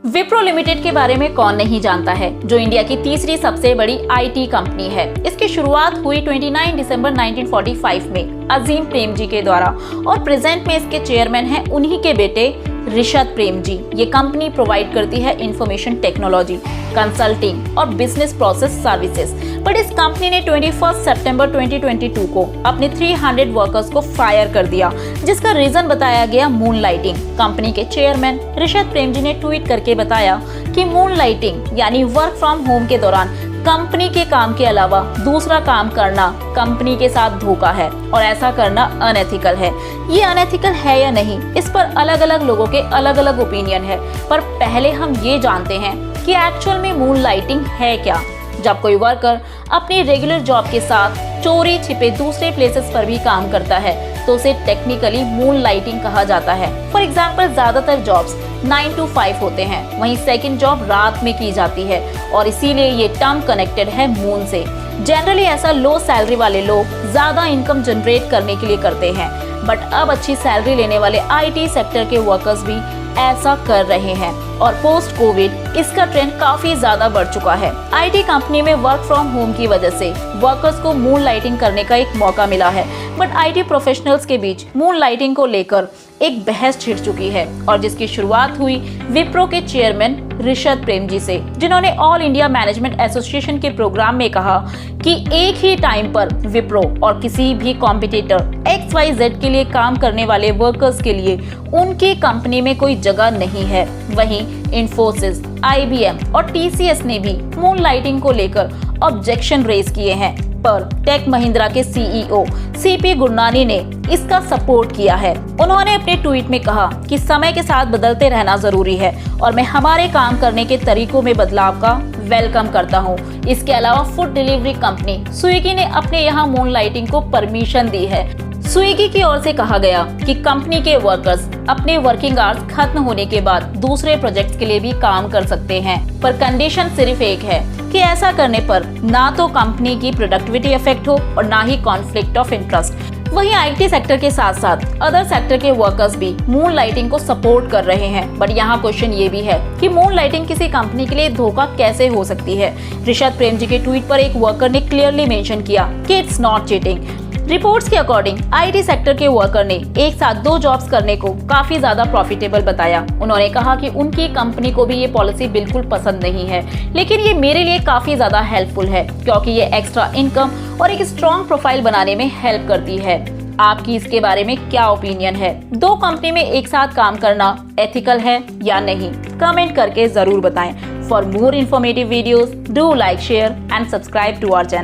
Wipro limited के बारे में कौन नहीं जानता है, जो इंडिया की तीसरी सबसे बड़ी आईटी कंपनी है। इसकी शुरुआत हुई 29 दिसंबर 1945 में अजीम प्रेमजी के द्वारा और प्रेजेंट में इसके चेयरमैन हैं उन्हीं के बेटे ऋषद प्रेमजी। ये कंपनी प्रोवाइड करती है इंफॉर्मेशन टेक्नोलॉजी, कंसल्टिंग और बिजनेस प्रोसेस सर्विसेज। बट इस कंपनी ने 21 सितंबर 2022 को अपने 300 वर्कर्स को फायर कर दिया, जिसका रीजन बताया गया मूनलाइटिंग। कंपनी के चेयरमैन ऋषद प्रेमजी ने ट्वीट करके बताया कि मूनलाइटिंग यानी वर्क फ्रॉम होम के दौरान कंपनी के काम के अलावा दूसरा काम करना कंपनी के साथ धोखा है और ऐसा करना अनएथिकल है। ये अनएथिकल है या नहीं, इस पर अलग अलग लोगों के अलग अलग ओपिनियन है। पर पहले हम ये जानते हैं कि एक्चुअल में मूनलाइटिंग है क्या। जब कोई वर्कर अपनी रेगुलर जॉब के साथ चोरी छिपे दूसरे प्लेसेस पर भी काम करता है तो उसे टेक्निकली मूनलाइटिंग कहा जाता है। फॉर एग्जाम्पल, ज्यादातर जॉब्स 9 to 5 होते हैं, वहीं सेकंड जॉब रात में की जाती है और इसीलिए ये टर्म कनेक्टेड है मून से। जनरली ऐसा लो सैलरी वाले लोग ज्यादा इनकम जनरेट करने के लिए करते हैं, बट अब अच्छी सैलरी लेने वाले आईटी सेक्टर के वर्कर्स भी ऐसा कर रहे हैं और पोस्ट कोविड इसका ट्रेंड काफी ज्यादा बढ़ चुका है। आईटी कंपनी में वर्क फ्रॉम होम की वजह से वर्कर्स को मूनलाइटिंग करने का एक मौका मिला है, बट आईटी प्रोफेशनल्स के बीच मूनलाइटिंग को लेकर एक बहस छिड़ चुकी है और जिसकी शुरुआत हुई विप्रो के चेयरमैन ऋषद प्रेमजी से, जिन्होंने ऑल इंडिया मैनेजमेंट एसोसिएशन के प्रोग्राम में कहा कि एक ही टाइम पर विप्रो और किसी भी कॉम्पिटिटर XYZ के लिए काम करने वाले वर्कर्स के लिए उनकी कंपनी में कोई जगह नहीं है। वहीं इन्फोसिस, IBM और TCS ने भी मूनलाइटिंग को लेकर ऑब्जेक्शन रेज किए हैं, पर टेक महिंद्रा के CEO CP गुरनानी ने इसका सपोर्ट किया है। उन्होंने अपने ट्वीट में कहा कि समय के साथ बदलते रहना जरूरी है और मैं हमारे काम करने के तरीकों में बदलाव का वेलकम करता हूं। इसके अलावा फूड डिलीवरी कंपनी स्विगी ने अपने यहाँ मूनलाइटिंग को परमिशन दी है। स्विगी की ओर से कहा गया कि कंपनी के वर्कर्स अपने वर्किंग आवर्स खत्म होने के बाद दूसरे प्रोजेक्ट्स के लिए भी काम कर सकते हैं, पर कंडीशन सिर्फ एक है कि ऐसा करने पर ना तो कंपनी की प्रोडक्टिविटी इफेक्ट हो और ना ही कॉन्फ्लिक्ट ऑफ इंटरेस्ट। वहीं आईटी सेक्टर के साथ साथ अदर सेक्टर के वर्कर्स भी मूनलाइटिंग को सपोर्ट कर रहे हैं, बट यहाँ क्वेश्चन ये भी है कि मूनलाइटिंग किसी कंपनी के लिए धोखा कैसे हो सकती है। ऋषद प्रेमजी के ट्वीट पर एक वर्कर ने क्लियरली मेंशन किया कि इट्स नॉट चीटिंग। रिपोर्ट्स के अकॉर्डिंग आईटी सेक्टर के वर्कर ने एक साथ 2 जॉब्स करने को काफी ज्यादा प्रॉफिटेबल बताया। उन्होंने कहा कि उनकी कंपनी को भी ये पॉलिसी बिल्कुल पसंद नहीं है, लेकिन ये मेरे लिए काफी ज्यादा हेल्पफुल है क्योंकि ये एक्स्ट्रा इनकम और एक स्ट्रॉन्ग प्रोफाइल बनाने में हेल्प करती है। आपकी इसके बारे में क्या ओपिनियन है? 2 कंपनी में एक साथ काम करना एथिकल है या नहीं? कमेंट करके जरूर बताएं। For more informative videos, do like, share and subscribe to our channel.